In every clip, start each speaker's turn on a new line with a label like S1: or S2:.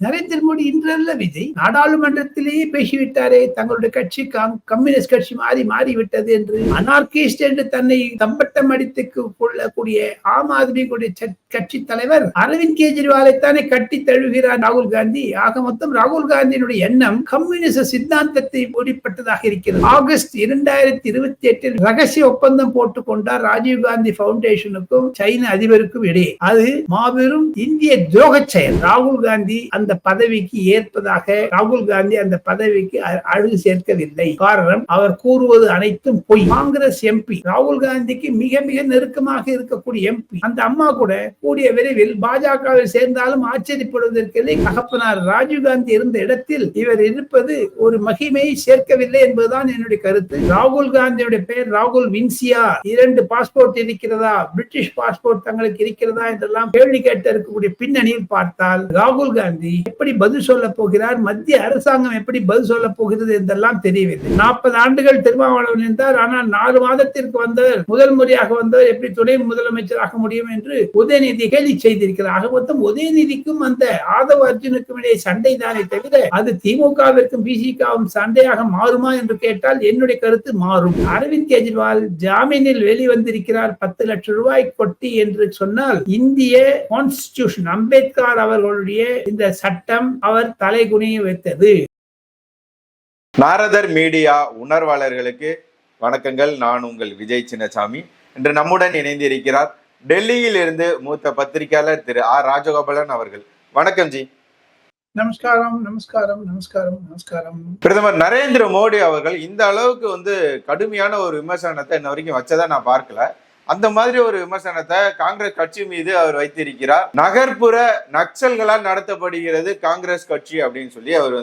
S1: நரேந்திர மோடி இன்றல்ல விஜய், நாடாளுமன்றத்திலேயே பேசிவிட்டாரே தங்களுடைய கட்சி கம்யூனிஸ்ட் கட்சி மாறிவிட்டது என்று. அனார்கிஸ்ட் என்று தன்னை தம்பட்டம் அடித்துக் கொள்ளக்கூடிய ஆம் ஆத்மி கட்சி தலைவர் அரவிந்த் கெஜ்ரிவாலைத்தானே கட்டி தழுவுகிறார் ராகுல் காந்தி. ஆக மொத்தம் ராகுல் காந்தியினுடைய எண்ணம் கம்யூனிச சித்தாந்தத்தை மூடிப்பட்டதாக இருக்கிறது. ஆகஸ்ட் 2028 ரகசிய ஒப்பந்தம் போட்டுக் கொண்டார் ராஜீவ் காந்தி பவுண்டேஷனுக்கும் சைன அதிபருக்கும் இடையே. அது மாபெரும் இந்திய துரோக செயல். ராகுல் காந்தி அந்த பதவிக்கு ஏற்பதாக ராகுல் காந்தி அந்த பதவிக்கு அழகு சேர்க்கவில்லை. காரணம், அவர் கூறுவது அனைத்தும் பொய். காங்கிரஸ் எம்பி ராகுல் காந்திக்கு மிக மிக நெருக்கமாக இருக்கக்கூடிய எம்பி அந்த அம்மா கூட கூடிய விரைவில் பாஜகவில் சேர்ந்தாலும் ஆச்சரியப்படுவதற்கில்லை. தகப்பனார் ராஜீவ் காந்தி இருந்த இடத்தில் இவர் இருப்பது ஒரு மகிமையை சேர்க்கவில்லை என்பதுதான் என்னுடைய கருத்து. ராகுல் காந்தியுடைய பெயர் ராகுல் வின்சியா, 2 பாஸ்போர்ட் இருக்கிறதா, பிரிட்டிஷ் பாஸ்போர்ட் தங்களுக்கு இருக்கிறதா என்றெல்லாம் கேள்வி கேட்டு இருக்கக்கூடிய பின்னணியில் பார்த்தால் ராகுல் காந்தி எப்படி பதில் சொல்ல போகிறார், மத்திய அரசாங்கம் எப்படி பதில் சொல்ல போகிறது என்றெல்லாம் தெரியவில்லை. 40 ஆண்டுகள் திருமாவளவன் இருந்தார். ஆனால் 4 மாதத்திற்கு வந்தவர், முதல் முறையாக வந்தவர் எப்படி துணை முதலமைச்சராக முடியும் என்று உதயநிதி கேள்வி செய்திருக்கிறார். ஆக மொத்தம் உதயநிதிக்கும் அந்த ஆதவ் அர்ஜுனுக்கும் இடையே சண்டை தானே தவிர அது திமுகவிற்கும் பிசிகவும் சண்டையாக மாறுமா என்று கேட்டால் என்னுடைய கருத்து மாறும். அரவிந்த் கெஜ்ரிவால் ஜாமீனில் வெளிவந்திருக்கிறார் 10 லட்சம் ரூபாய் கொட்டி என்று சொன்னால் இந்திய கான்ஸ்டிடியூஷன் அம்பேத்கர் அவர்களுடைய இந்த சட்டம் அவர் தலைகுனிய வைத்தது.
S2: நாரதர் மீடியா உணர்வாளர்களுக்கு வணக்கங்கள். நான் உங்கள் விஜய் சின்னசாமி. இன்று நம்முடன் இணைந்திருக்கிறார் டெல்லியில் இருந்து மூத்த பத்திரிகையாளர் திரு ஆர் ராஜகோபாலன் அவர்கள். வணக்கம் ஜி.
S1: நமஸ்காரம் நமஸ்காரம் நமஸ்காரம் நமஸ்காரம்.
S2: பிரதமர் நரேந்திர மோடி அவர்கள் இந்த அளவுக்கு கடுமையான ஒரு விமர்சனத்தை இன்ன வரைக்கும் வச்சதா நான் பார்க்கல. அந்த மாதிரி ஒரு விமர்சனத்தை காங்கிரஸ் கட்சி மீது அவர் வைத்திருக்கிறார். நகர்ப்புற நக்சல்களால் நடத்தப்படுகிறது காங்கிரஸ் கட்சி அப்படின்னு சொல்லி அவர்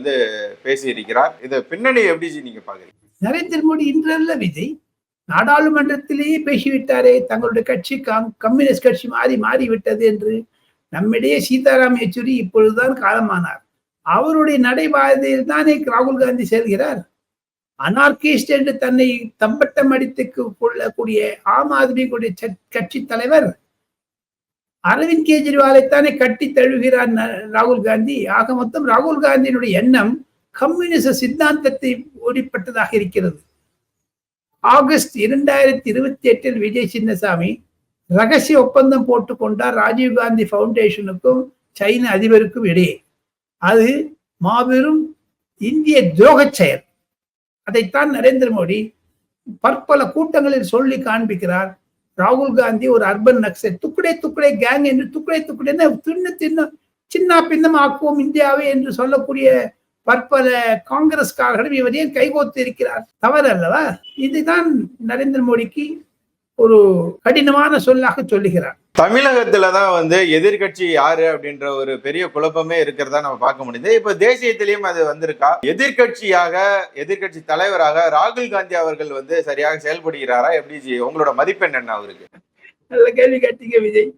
S2: பேசியிருக்கிறார். இதை பின்னணி எப்படி நீங்க பாக்குறீங்க?
S1: நரேந்திர மோடி இன்றல்ல விஜய், நாடாளுமன்றத்திலேயே பேசிவிட்டாரே தங்களுடைய கட்சி கம்யூனிஸ்ட் கட்சி மாறிவிட்டது என்று. நம்மிடையே சீதாராம் யெச்சூரி இப்பொழுதுதான் காலமானார். அவருடைய நடைபாதையில் தானே ராகுல் காந்தி செல்கிறார். அனார்கிஸ்ட் என்று தன்னை தம்பட்டம் அடித்துக் கொள்ளக்கூடிய ஆம் ஆத்மி கட்சி தலைவர் அரவிந்த் கெஜ்ரிவாலைத்தானே கட்டி தழுவுகிறார் ராகுல் காந்தி. ஆக மொத்தம் ராகுல் காந்தியினுடைய எண்ணம் கம்யூனிச சித்தாந்தத்தை மூடிப்பட்டதாக இருக்கிறது. ஆகஸ்ட் 2028 விஜய் சின்னசாமி ரகசிய ஒப்பந்தம் போட்டுக் கொண்டார் ராஜீவ் காந்தி பவுண்டேஷனுக்கும் சைன அதிபருக்கும் இடையே. அது மாபெரும் இந்திய துரோக செயல். அதைத்தான் நரேந்திர மோடி பற்பல கூட்டங்களில் சொல்லி காண்பிக்கிறார். ராகுல் காந்தி ஒரு அர்பன் நக்சல், துக்குடே கேங் என்று தின்னு சின்ன பின்னம் ஆக்குவோம் இந்தியாவை என்று சொல்லக்கூடிய பற்பல காங்கிரஸ்காரர்களும் இவர் ஏன் கைகோத்து இருக்கிறார்? தவறு அல்லவா? இதுதான் நரேந்திர மோடிக்கு ஒரு கடினமான சொல்லாக சொல்லுகிறார்.
S2: தமிழகத்துலதான் எதிர்கட்சி யாரு அப்படின்ற ஒரு பெரிய குழப்பமே இருக்கிறதா நம்ம பார்க்க முடியுது. இப்ப தேசியத்திலயும் அது வந்திருக்கா? எதிர்கட்சி தலைவராக ராகுல் காந்தி அவர்கள் சரியாக செயல்படுகிறாரா? எப்படி உங்களோட மதிப்பெண் என்ன அவருக்கு?
S1: நல்ல கேள்வி கேட்டீங்க விஜய்.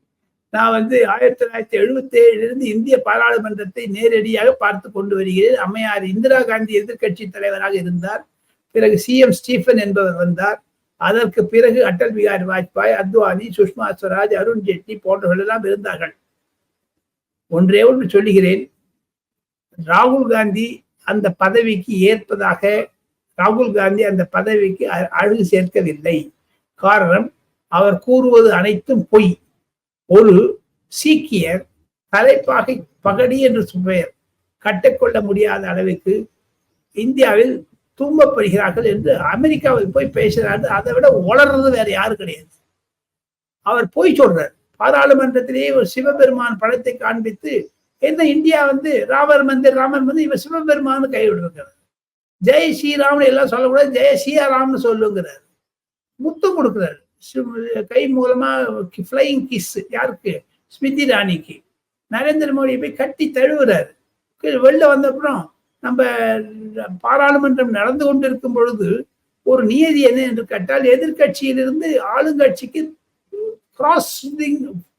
S1: நான் 1977 இந்திய பாராளுமன்றத்தை நேரடியாக பார்த்து கொண்டு வருகிறேன். அம்மையார் இந்திரா காந்தி எதிர்கட்சி தலைவராக இருந்தார். பிறகு CM ஸ்டீஃபன் என்பவர் வந்தார். அதற்கு பிறகு அடல் பிகாரி வாஜ்பாய், அத்வானி, சுஷ்மா ஸ்வராஜ், அருண் ஜேட்லி போன்றவர்கள் எல்லாம் இருந்தார்கள். ஒன்றே ஒன்று சொல்லுகிறேன், ராகுல் காந்தி அந்த பதவிக்கு ஏற்பதாக ராகுல் காந்தி அந்த பதவிக்கு அழகு சேர்க்கவில்லை. காரணம், அவர் கூறுவது அனைத்தும் பொய். ஒரு சீக்கியர் தலைப்பாகை பகடி என்று பெயர் கட்டிக்கொள்ள முடியாத அளவுக்கு இந்தியாவில் தூங்கப்படுகிறார்கள் என்று அமெரிக்காவில் போய் பேசுறாரு. அதை விட உளறது வேற யாரும் கிடையாது. அவர் போய் சொல்றார். பாராளுமன்றத்திலேயே ஒரு சிவபெருமான் படத்தை காண்பித்து என்ன இந்தியா ராமர் மந்திர் இவர் சிவபெருமானு கைவிடுறார். ஜெய் ஸ்ரீராம்னு எல்லாம் சொல்லக்கூடாது, ஜெய ஸ்ரீராம்னு சொல்லுங்கிறார். முத்தம் கொடுக்கிறார் கை மூலமா, ஃபிளைங் கிஸ். யாருக்கு? ஸ்மிருதி இரானிக்கு. நரேந்திர மோடி போய் கட்டி தழுவுறாரு. வெளில வந்த அப்புறம் நம்ம பாராளுமன்றம் நடந்து கொண்டிருக்கும் பொழுது ஒரு நியதி என்ன என்று கேட்டால், எதிர்கட்சியிலிருந்து ஆளுங்கட்சிக்கு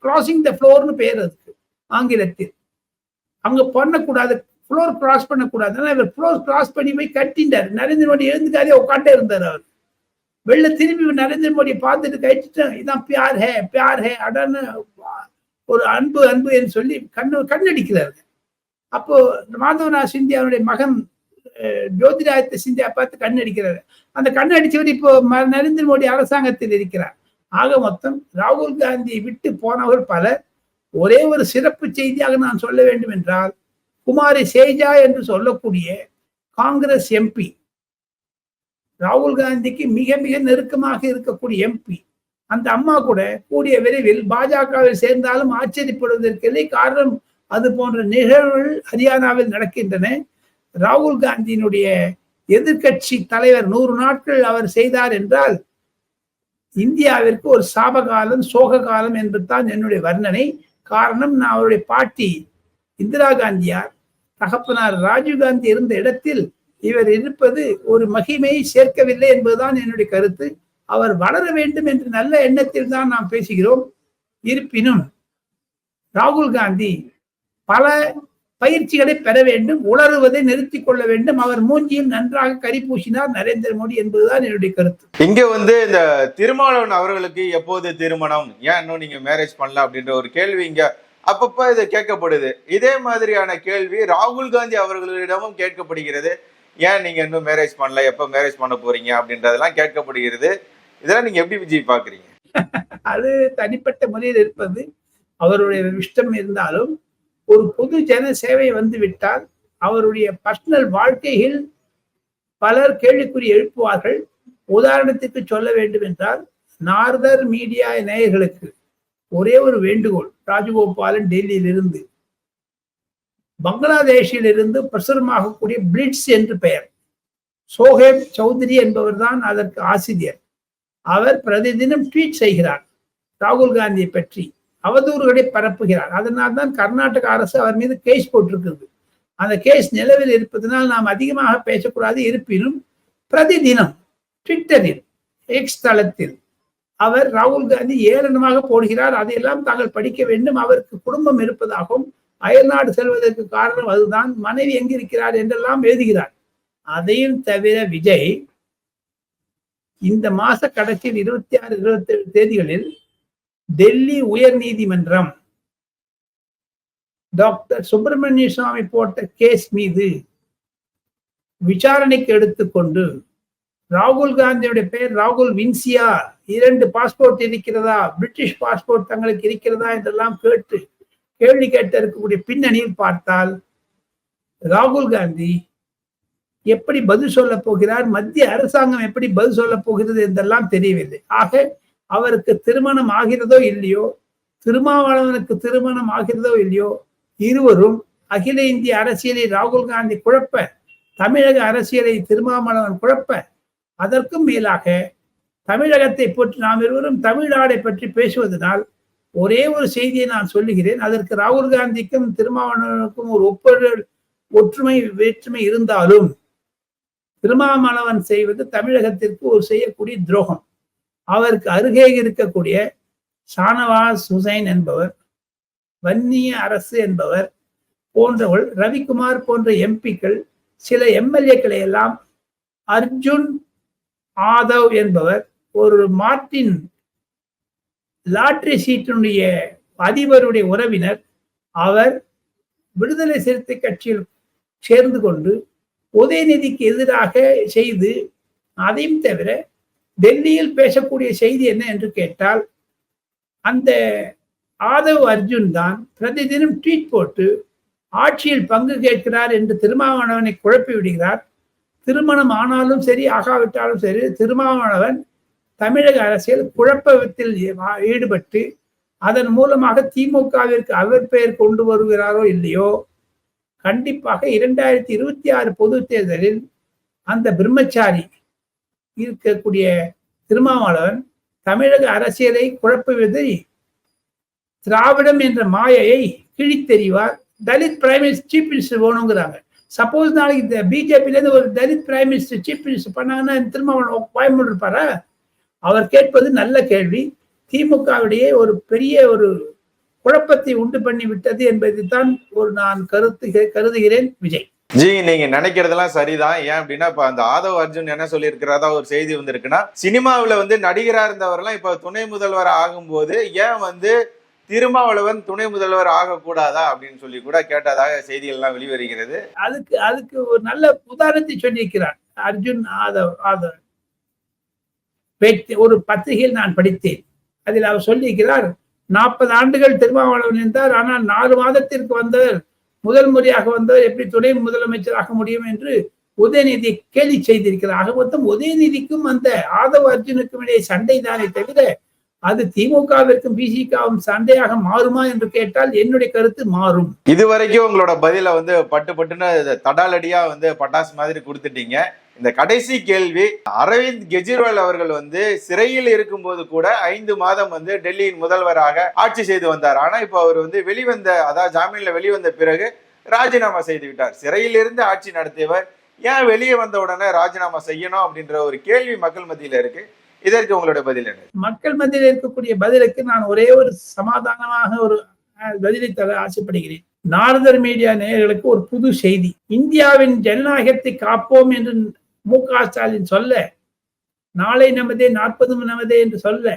S1: கிராசிங் த ஃப்ளோர்னு பேர் அதுக்கு ஆங்கிலத்தில். அவங்க பண்ணக்கூடாது, ஃப்ளோர் கிராஸ் பண்ணக்கூடாது. இவர் ஃப்ளோர் கிராஸ் பண்ணி போய் கட்டிண்டார். நரேந்திர மோடி எழுந்துக்காதே உட்காண்டே இருந்தார். அவர் வெளில திரும்பி நரேந்திர மோடியை பார்த்துட்டு கட்டிட்டு இதான் பியார் ஹே அடான்னு ஒரு அன்பு என்று சொல்லி கண்ணடிக்கிறாரு. அப்போ மாதவநாத் சிந்தியாவுடைய மகன் ஜோதிராதித்ய சிந்தியா பார்த்து கண்ணடிக்கிறாரு. அந்த கண்ணடிச்சவர் இப்போ நரேந்திர மோடி அரசாங்கத்தில் இருக்கிறார். ஆக மொத்தம் ராகுல் காந்தியை விட்டு போனவர் பலர். ஒரே ஒரு சிறப்பு செய்தியாக நான் சொல்ல வேண்டும் என்றால், குமாரி சேஜா என்று சொல்லக்கூடிய காங்கிரஸ் எம்பி, ராகுல் காந்திக்கு மிக மிக நெருக்கமாக இருக்கக்கூடிய எம்பி, அந்த அம்மா கூட கூடிய விரைவில் பாஜகவில் சேர்ந்தாலும் ஆச்சரியப்படுவதற்கில்லை. காரணம், அது போன்ற நிகழ்வுகள் ஹரியானாவில் நடக்கின்றன. ராகுல் காந்தியினுடைய எதிர்கட்சி தலைவர் 100 நாட்கள் அவர் செய்தார் என்றால் இந்தியாவிற்கு ஒரு சாபகாலம், சோக காலம் என்பதுதான் என்னுடைய வர்ணனை. காரணம், நான் அவருடைய பாட்டி இந்திரா காந்தியார், தகப்பனார் ராஜீவ் காந்தி இருந்த இடத்தில் இவர் இருப்பது ஒரு மகிமையை சேர்க்கவில்லை என்பதுதான் என்னுடைய கருத்து. அவர் வளர வேண்டும் என்ற நல்ல எண்ணத்தில் தான் நாம் பேசுகிறோம். இருப்பினும் ராகுல் காந்தி பல பயிற்சிகளை பெற வேண்டும், உளறுவதை நிறுத்திக் கொள்ள வேண்டும். அவர் மூஞ்சியில் நன்றாக கரி பூசினார் நரேந்திர மோடி என்பதுதான் என்னுடைய கருத்து.
S2: இங்க இந்த திருமாவளவன் அவர்களுக்கு எப்போது திருமணம், ஏன் இன்னும் நீங்க மேரேஜ் பண்ணல அப்படின்ற ஒரு கேள்வி இங்க அப்பப்ப இது கேட்கப்படுது. இதே மாதிரியான கேள்வி ராகுல் காந்தி அவர்களிடமும் கேட்கப்படுகிறது. ஏன் நீங்க இன்னும் மேரேஜ் பண்ணல, எப்ப மேரேஜ் பண்ண போறீங்க அப்படின்றதெல்லாம் கேட்கப்படுகிறது. இதெல்லாம் நீங்க எப்படி விஜய் பாக்குறீங்க?
S1: அது தனிப்பட்ட முறையில் இருப்பது அவருடைய இஷ்டம். இருந்தாலும் ஒரு பொது ஜன சேவை வந்து விட்டால் அவருடைய பர்சனல் வாழ்க்கையில் பலர் கேள்விக்குறி எழுப்புவார்கள். உதாரணத்துக்கு சொல்ல வேண்டும் என்றால், நார்தர் மீடியா நேயர்களுக்கு ஒரே ஒரு வேண்டுகோள். ராஜகோபாலன் டெல்லியிலிருந்து, பங்களாதேஷில் இருந்து பிரசுரமாகக்கூடிய பிளிட்ஸ் என்று பெயர், சோஹேப் சௌத்ரி என்பவர் தான் அதற்கு ஆசிரியர். அவர் பிரதிதினம் ட்வீட் செய்கிறார், ராகுல் காந்தியை பற்றி அவதூறுகளை பரப்புகிறார். அதனால் தான் கர்நாடக அரசு அவர் மீது கேஸ் போட்டிருக்கிறது. அந்த கேஸ் நிலவில் இருப்பதனால் நாம் அதிகமாக பேசக்கூடாது. இருப்பினும் பிரதிதினம் ட்விட்டரில், எக்ஸ் தளத்தில் அவர் ராகுல் காந்தி ஏளனமாக போடுகிறார். அதையெல்லாம் தாங்கள் படிக்க வேண்டும். அவருக்கு குடும்பம் இருப்பதாகவும் அயல்நாடு செல்வதற்கு காரணம் அதுதான், மனைவி எங்கிருக்கிறார் என்றெல்லாம் எழுதுகிறார். அதையும் தவிர விஜய் இந்த மாச கடைசியில் 26, 27 தேதிகளில் டெல்லி உயர் நீதிமன்றம் டாக்டர் சுப்பிரமணிய சுவாமி போட்ட கேஸ் மீது விசாரணைக்கு எடுத்துக்கொண்டு, ராகுல் காந்தியுடைய பெயர் ராகுல் வின்சியா, 2 பாஸ்போர்ட் இருக்கிறதா, பிரிட்டிஷ் பாஸ்போர்ட் தங்களுக்கு இருக்கிறதா என்றெல்லாம் கேள்வி கேட்டு இருக்கக்கூடிய பின்னணியில் பார்த்தால் ராகுல் காந்தி எப்படி பதில் சொல்ல போகிறார், மத்திய அரசாங்கம் எப்படி பதில் சொல்ல போகிறது என்றெல்லாம் தெரியவில்லை. ஆக அவருக்கு திருமணம் ஆகிறதோ இல்லையோ, திருமாவளவனுக்கு திருமணம் ஆகிறதோ இல்லையோ, இருவரும் அகில இந்திய அரசியலை ராகுல் காந்தி குழப்ப, தமிழக அரசியலை திருமாவளவன் குழப்ப, அதற்கும் மேலாக தமிழகத்தை பற்றி நாம் இருவரும் தமிழ்நாடை பற்றி பேசுவதனால் ஒரே ஒரு செய்தியை நான் சொல்லுகிறேன். அதற்கு ராகுல் காந்திக்கும் திருமாவளவனுக்கும் ஒரு ஒற்றுமை வேற்றுமை இருந்தாலும், திருமாவளவன் செய்வது தமிழகத்திற்கு ஒரு செய்யக்கூடிய துரோகம். அவருக்கு அருகே இருக்கக்கூடிய ஷானவாஸ் ஹுசைன் என்பவர், வன்னிய அரசு என்பவர் போன்றவள், ரவிக்குமார் போன்ற எம்பிக்கள், சில எம்எல்ஏக்களை எல்லாம், அர்ஜுன் ஆதவ் என்பவர் ஒரு மார்டின் லாட்டரி சீட்டினுடைய அதிபருடைய உறவினர், அவர் விடுதலை சிறுத்தை கட்சியில் சேர்ந்து கொண்டு உதயநிதிக்கு எதிராக செய்து, அதையும் தவிர டெல்லியில் பேசக்கூடிய செய்தி என்ன என்று கேட்டால், அந்த ஆதவ் அர்ஜுன் தான் பிரதிதினம் ட்வீட் போட்டு ஆட்சியில் பங்கு கேட்கிறார் என்று திருமாவளவனை குழப்பி விடுகிறார். திருமணம் ஆனாலும் சரி, ஆகாவிட்டாலும் சரி, திருமாவளவன் தமிழக அரசியல் குழப்பத்தில் ஈடுபட்டு அதன் மூலமாக திமுகவிற்கு அவர் பெயர் கொண்டு வருகிறாரோ இல்லையோ, கண்டிப்பாக 2026 பொது தேர்தலில் அந்த பிரம்மச்சாரி இருக்கக்கூடிய திருமாவளவன் தமிழக அரசியலை குழப்புவதை, திராவிடம் என்ற மாயையை கிழித்தெறிவார். Dalit prime minister, chief minister வேணுங்கிறாங்க. சப்போஸ் நாளைக்கு பிஜேபியிலேருந்து ஒரு Dalit prime minister, chief minister பண்ணாங்கன்னா திருமாவளவன் கோயம்புத்தூர் இருப்பாரா? அவர் கேட்பது நல்ல கேள்வி. திமுகவிடையே ஒரு பெரிய ஒரு குழப்பத்தை உண்டு பண்ணி விட்டது என்பதைத்தான் நான் கருதுகிறேன். விஜய்
S2: ஜி, நீங்க நினைக்கிறதெல்லாம் சரிதான். ஏன் அப்படின்னா, இப்ப அந்த ஆதவ் அர்ஜுன் என்ன சொல்லி இருக்கிறதா ஒரு செய்தி வந்திருக்குன்னா, சினிமாவில நடிகரா இருந்தவரெல்லாம் இப்ப துணை முதல்வர் ஆகும்போது ஏன் திருமாவளவன் துணை முதல்வர் ஆகக்கூடாதா அப்படின்னு சொல்லி கூட கேட்டதாக செய்திகள் எல்லாம் வெளிவருகிறது.
S1: அதுக்கு ஒரு நல்ல உதாரணத்தை சொல்லியிருக்கிறார் அர்ஜுன் ஆதவ். ஒரு பத்திரிகையில் நான் படித்தேன். அதில் அவர் சொல்லியிருக்கிறார், 40 ஆண்டுகள் திருமாவளவன் இருந்தார், ஆனால் 4 மாதத்திற்கு வந்தவர், முதல் முறையாக வந்தவர் எப்படி துணை முதலமைச்சராக முடியும் என்று உதயநிதி கேலி செய்திருக்கிறார். ஆக மொத்தம் உதயநிதிக்கும் அந்த ஆதவ் அர்ஜுனுக்கும் இடையே சண்டை தானே தவிர அது திமுகவிற்கும் பிசிகாவும் சண்டையாக மாறுமா என்று கேட்டால் என்னுடைய கருத்து மாறும்.
S2: இதுவரைக்கும் உங்களோட பதில பட்டுன்னு தடாலடியா பட்டாசு மாதிரி கொடுத்துட்டீங்க. இந்த கடைசி கேள்வி, அரவிந்த் கெஜ்ரிவால் அவர்கள் சிறையில் இருக்கும்போது கூட 5 மாதம் டெல்லியின் முதல்வராக ஆட்சி செய்து வந்தார். ஆனா இப்ப அவர் வெளிவந்த, அதாவது ஜாமீன்ல வெளிவந்த பிறகு ராஜினாமா செய்து விட்டார். சிறையில் இருந்து ஆட்சி நடத்தியவர் ஏன் வெளியே வந்த உடனே ராஜினாமா செய்யணும் அப்படின்ற ஒரு கேள்வி மக்கள் மத்தியில இருக்கு. இதற்கு உங்களுடைய பதில் என்ன?
S1: மக்கள் மத்தியில் இருக்கக்கூடிய பதிலுக்கு நான் ஒரே ஒரு சமாதானமாக ஒரு பதிலை தர ஆசைப்படுகிறேன். நாரதர் மீடியா நேயர்களுக்கு ஒரு புது செய்தி. இந்தியாவின் ஜனநாயகத்தை காப்போம் என்று மு.க. ஸ்டாலின் சொல்ல, நாளை நமதே 40 நமதே என்று சொல்ல,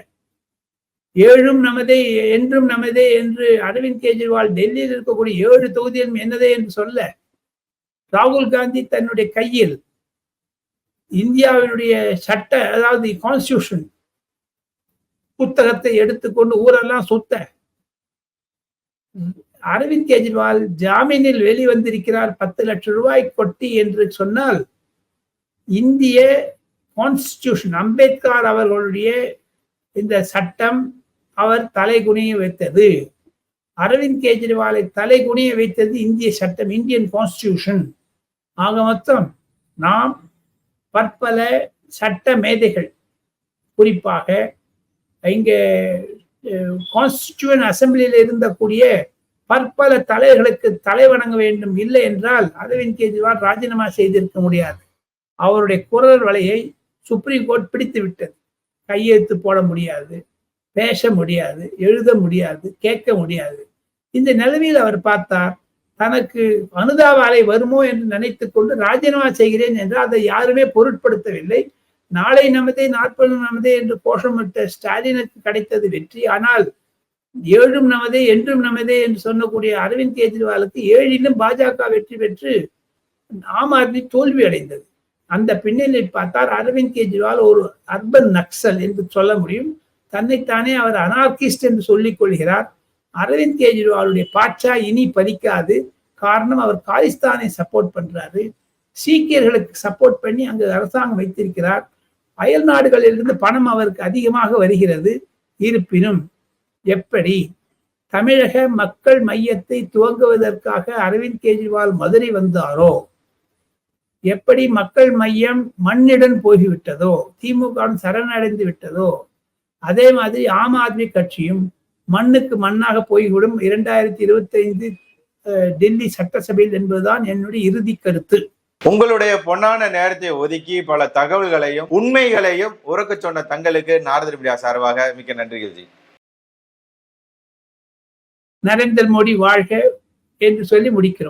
S1: 7 நமதே என்றும் நமதே என்று அரவிந்த் கெஜ்ரிவால் டெல்லியில் இருக்கக்கூடிய 7 தொகுதிகளும் என்னதே என்று சொல்ல, ராகுல் காந்தி தன்னுடைய கையில் இந்தியாவினுடைய சட்ட, அதாவது கான்ஸ்டிடியூஷன் புத்தகத்தை எடுத்துக்கொண்டு ஊரெல்லாம் சுத்த, அரவிந்த் கெஜ்ரிவால் ஜாமீனில் வெளிவந்திருக்கிறார் 10 லட்சம் ரூபாய் கொட்டி என்று சொன்னால், இந்திய கான்ஸ்டிடியூஷன், அம்பேத்கர் அவர்களுடைய இந்த சட்டம் அவர் தலைகுனிய வைத்தது. அரவிந்த் கெஜ்ரிவாலை தலைகுனிய வைத்தது இந்திய சட்டம், இந்தியன் கான்ஸ்டிடியூஷன். ஆக மொத்தம் நாம் பற்பல சட்ட மேதைகள், குறிப்பாக இங்கே கான்ஸ்டிடியூவன்ட் அசம்பிளியில் இருந்தக்கூடிய பற்பல தலைவர்களுக்கு தலை வணங்க வேண்டும். இல்லை என்றால் அரவிந்த் கெஜ்ரிவால் ராஜினாமா செய்திருக்க முடியாது. அவருடைய குரல் வலையை சுப்ரீம் கோர்ட் பிடித்து விட்டது. கையெழுத்து போட முடியாது, பேச முடியாது, எழுத முடியாது, கேட்க முடியாது. இந்த நிலைமையில் அவர் பார்த்தார், தனக்கு அனுதாப அலை வருமோ என்று நினைத்துக் கொண்டு ராஜினாமா செய்கிறேன் என்று அதை யாருமே பொருட்படுத்தவில்லை. நாளை நமதே 40 நமதே என்று கோஷமிட்ட ஸ்டாலினுக்கு கிடைத்தது வெற்றி. ஆனால் 7 நமதே என்றும் நமதே என்று சொல்லக்கூடிய அரவிந்த் கெஜ்ரிவாலுக்கு 7லும் பாஜக வெற்றி பெற்று ஆம் ஆத்மி தோல்வி அடைந்தது. அந்த பின்னணியில் பார்த்தார், அரவிந்த் கெஜ்ரிவால் ஒரு அர்பன் நக்சல் என்று சொல்ல முடியும். தன்னைத்தானே அவர் அனார்கிஸ்ட் என்று சொல்லிக் கொள்கிறார். அரவிந்த் கெஜ்ரிவாலுடைய பாட்சா இனி பலிக்காது. காரணம், அவர் காலிஸ்தானை சப்போர்ட் பண்றாரு, சீக்கியர்களுக்கு சப்போர்ட் பண்ணி அங்கு அரசாங்கம் வைத்திருக்கிறார். அயல் நாடுகளிலிருந்து பணம் அவருக்கு அதிகமாக வருகிறது. இருப்பினும் எப்படி தமிழக மக்கள் மையத்தை துவங்குவதற்காக அரவிந்த் கெஜ்ரிவால் மதுரை வந்தாரோ, எப்படி மக்கள் மையம் மண்ணிடன் போய்விட்டதோ, திமுக சரணடைந்து விட்டதோ, அதே மாதிரி ஆம் ஆத்மி கட்சியும் மண்ணுக்கு மண்ணாக போய்விடும் 2025 டெல்லி சட்டசபையில் என்பதுதான் என்னுடைய இறுதி கருத்து.
S2: உங்களுடைய பொன்னான நேரத்தை ஒதுக்கி பல தகவல்களையும் உண்மைகளையும் உறக்க சொன்ன தங்களுக்கு நாரதர் மீடியா சார்பாக மிக்க நன்றிகள்.
S1: நரேந்திர மோடி வாழ்க என்று சொல்லி முடிக்கிறோம்.